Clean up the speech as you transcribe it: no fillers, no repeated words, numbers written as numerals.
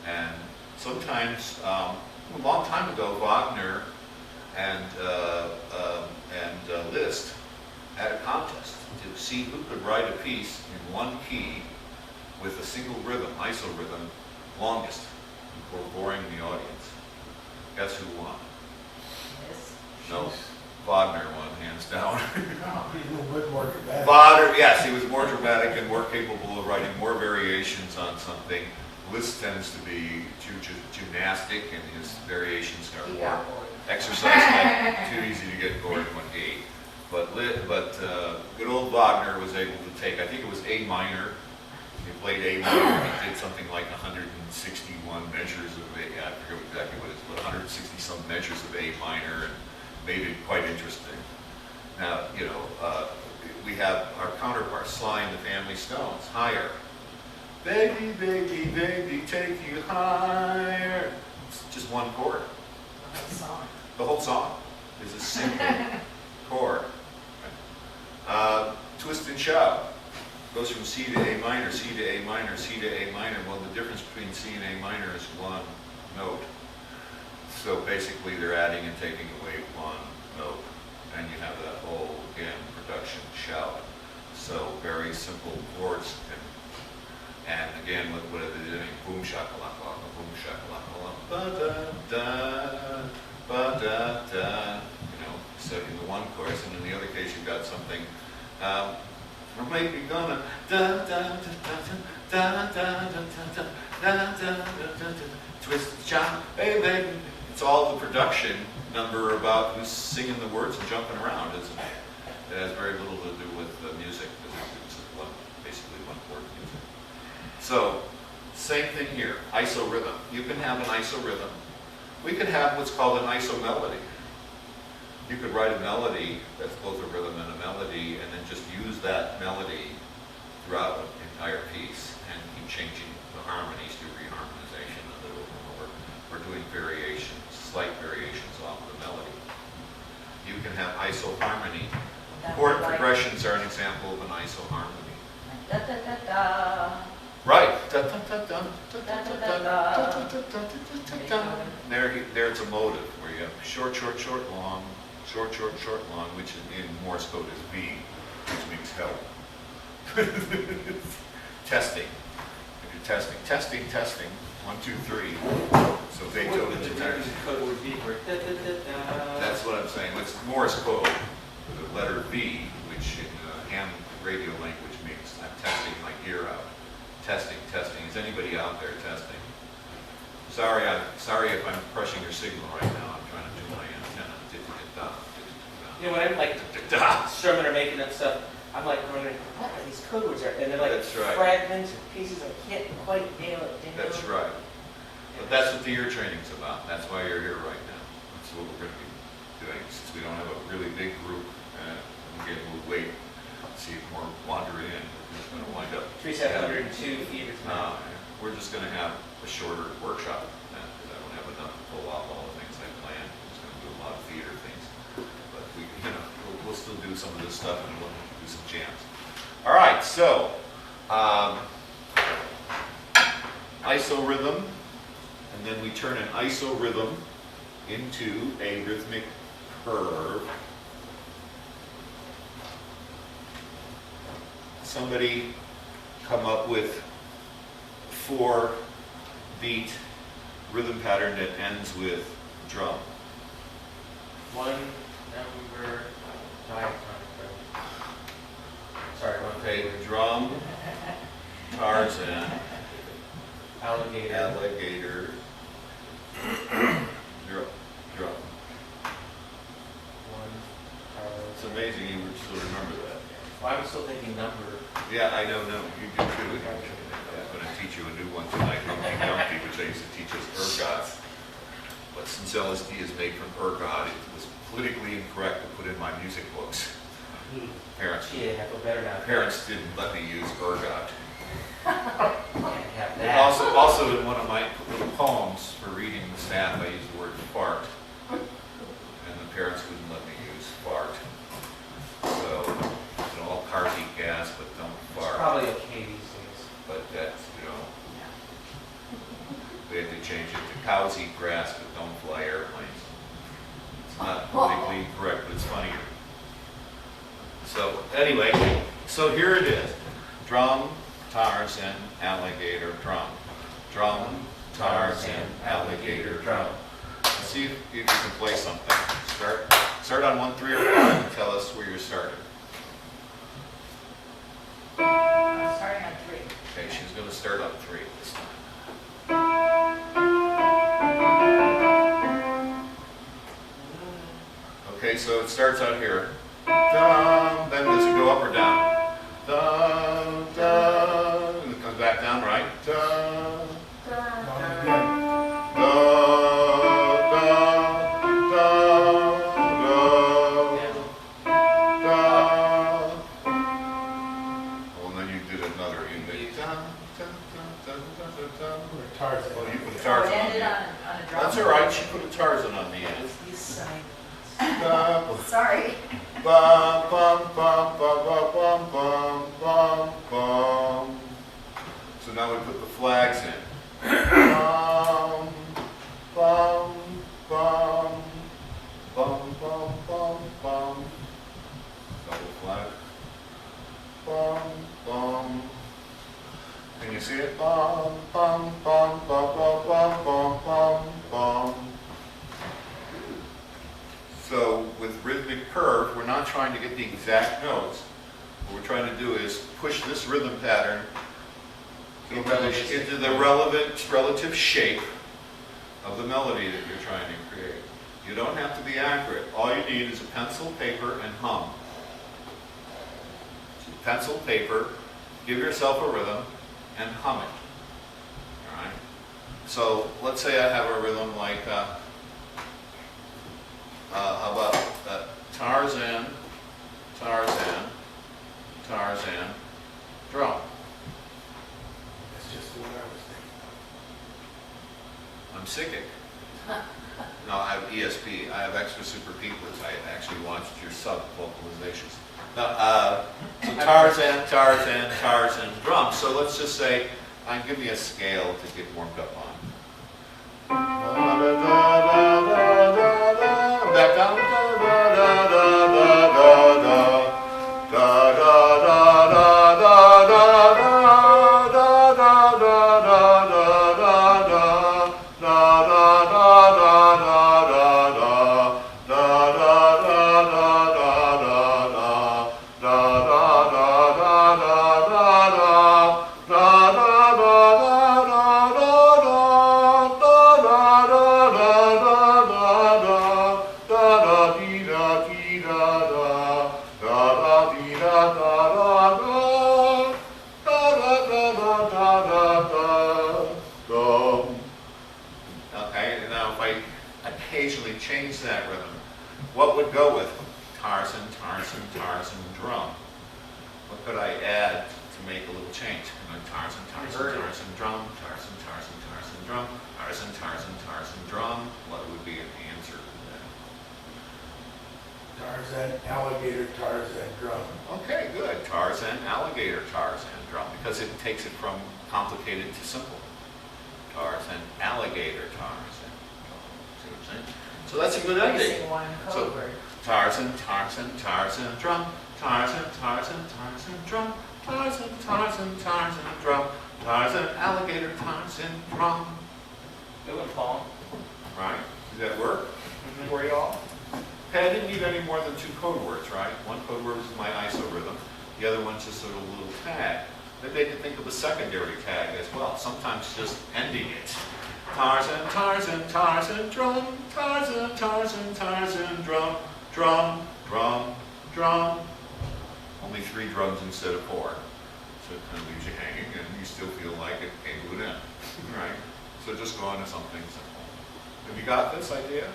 And sometimes, a long time ago, Wagner and Liszt had a contest to see who could write a piece in one key with a single rhythm, isorhythm, longest, before boring the audience. Guess who won? Yes. No, Wagner won, hands down. He's a little bit more dramatic. Wagner, yes, he was more dramatic and more capable of writing more variations on something. Liszt tends to be too gymnastic, and his variations are more exercise-like, too easy to get bored in one key. But good old Wagner was able to take, I think it was A minor. He played A minor. He did something like 161 measures of A. I forget exactly what it is, but 160 some measures of A minor, and made it quite interesting. Now, you know, we have our counterpart, Sly and the Family Stones, higher. Baby, baby, baby, take you higher. It's just one chord. The whole song is a single chord. Twist and shout goes from C to A minor, C to A minor, C to A minor. Well, the difference between C and A minor is one note. So basically, they're adding and taking away one note, and you have that whole, again, production shout. So very simple chords, and again, what are they doing? Boom shakalaka, boom shakalaka, ba da da, ba da da. You know, so in the one chorus, and in the other case, you've got something. Or maybe gonna da da da da da da da da da da da. Twist and shout, hey baby. It's all the production number about who's singing the words and jumping around, isn't it? It has very little to do with the music, because it's basically one chord music. So, same thing here, isorhythm. You can have an isorhythm. We could have what's called an isomelody. You could write a melody that's both a rhythm and a melody, and then just use that melody throughout the entire piece, and keep changing the harmonies through reharmonization a little more, or doing variations, slight variations off the melody. You can have isoharmony. Chord progressions are an example of an isoharmony. Da da da da. Right. Da, da, da, da, da, da, da, da, da. There it's a motive where you have short, short, short, long, short, short, short, long, which in Morse code is V, which means help. Testing. If you're testing, testing, testing. 1, 2, 3. So Beethoven's entire code would be for da da da da. That's what I'm saying. It's Morse code. The letter V, which in ham radio language means I'm testing my gear out. Testing, testing. Is anybody out there testing? Sorry if I'm crushing your signal right now. I'm trying to do my antenna. You know, when I'm like strumming or making up stuff, I'm like wondering, what are these code words? And they're like fragments or pieces. I can't quite nail it down. That's right. But that's what the ear training's about. That's why you're here right now. That's what we're going to be doing. Since we don't have a really big group, again, we'll wait, see if more wander in. We're just going to wind up. 3702 feet. We're just going to have a shorter workshop because I don't have enough to pull off all the things I planned. I'm just going to do a lot of theater things. But we'll still do some of this stuff, and we'll do some jams. All right, so isorhythm, and then we turn an isorhythm into a rhythmic curve. Somebody come up with 4-beat rhythm pattern that ends with drum. One number diatonic. Sorry, one Okay, drum, Tarzan, alligator. alligator, drum. One. It's amazing you would still remember that. Well, I'm still thinking number. Yeah, I know, no, you do too. I'm going to teach you a new one tonight, Humpty Dumpty, which I used to teach us ergot. But since LSD is made from ergot, it was politically incorrect to put in my music books. Parents, Gee, I feel better now. parents didn't let me use ergot. Can't have that. Also in one of my little poems for reading the staff, I used the word fart. And the parents wouldn't let me use fart. So, all cars eat gas, but don't It's fart. probably okay these days. But that's, We had to change it to cows eat grass but don't fly airplanes. It's not politically correct, but it's funnier. So anyway, so here it is. Drum, Tarzan, alligator, drum. Drum, Tarzan, alligator, drum. Let's see if you can play something. Start on 1, 3, or 5 and tell us where you're starting. I'm starting on 3. Okay, she's going to start on 3 this time. Okay, so it starts out here. Dum, then does it go up or down? Dum, dum, and it comes back down, right? Dum, Not again. dum, dum, dum, dum. Oh, and then you did another. You did dum, dum, dum, dum, dum, dum. Or Tarzan. Oh, you put a So it Tarzan on ended the on end. a drum. That's all right. She put a Tarzan on the end. These signs. Dum, Sorry. bum, bum, bum, bum, bum, bum, bum, bum. So now we put the flags in. Bum, bum, bum, bum, bum, bum, bum. Double flag. Bum, bum. Can you see it? Bum, bum, bum, bum, bum, bum, bum, bum, bum. So with rhythmic curve, we're not trying to get the exact notes. What we're trying to do is push this rhythm pattern into the relative shape of the melody that you're trying to create. You don't have to be accurate. All you need is a pencil, paper, and hum. So pencil, paper, give yourself a rhythm, and hum it. All right? So let's say I have a rhythm like, how about Tarzan, Tarzan, Tarzan, drum. That's just what I was thinking. I'm psychic. No, I have ESP. I have extra super peoples. I actually watched your sub vocalizations. Now, so Tarzan, Tarzan, Tarzan, drum. So let's just say, give me a scale to get warmed up on. Back down. Okay, now if I occasionally change that rhythm, what would go with Tarzan, Tarzan, Tarzan, drum? What could I add to make a little change? Tarzan, Tarzan, Tarzan, drum, Tarzan, Tarzan, Tarzan, drum, Tarzan, Tarzan, Tarzan, drum. What would be an answer to Tarzan, alligator, Tarzan, drum. that? Okay, good. Tarzan, alligator, Tarzan, drum, because it takes it from complicated to simple. Tarzan, alligator, Tarzan, drum. See what I'm saying? So that's a good ending. Missing one So- code word. Tarzan, Tarzan, Tarzan, drum. Tarzan, Tarzan, Tarzan, drum. Tarzan, Tarzan, Tarzan, drum. Tarzan, alligator, Tarzan, drum. Good one, Paul. Right? Does that work for you all? Okay, I didn't need any more than 2 code words, right? One code word is my ISO rhythm. The other one's just a little tag. Maybe they could think of a secondary tag as well. Sometimes just ending it. Tarzan, Tarzan, Tarzan, drum. Tarzan, Tarzan, Tarzan, drum. Drum, drum, drum. Only 3 drums instead of 4. So it kind of leaves you hanging and you still feel like it came to an end. Right? So just go on to something simple. Have you got this idea?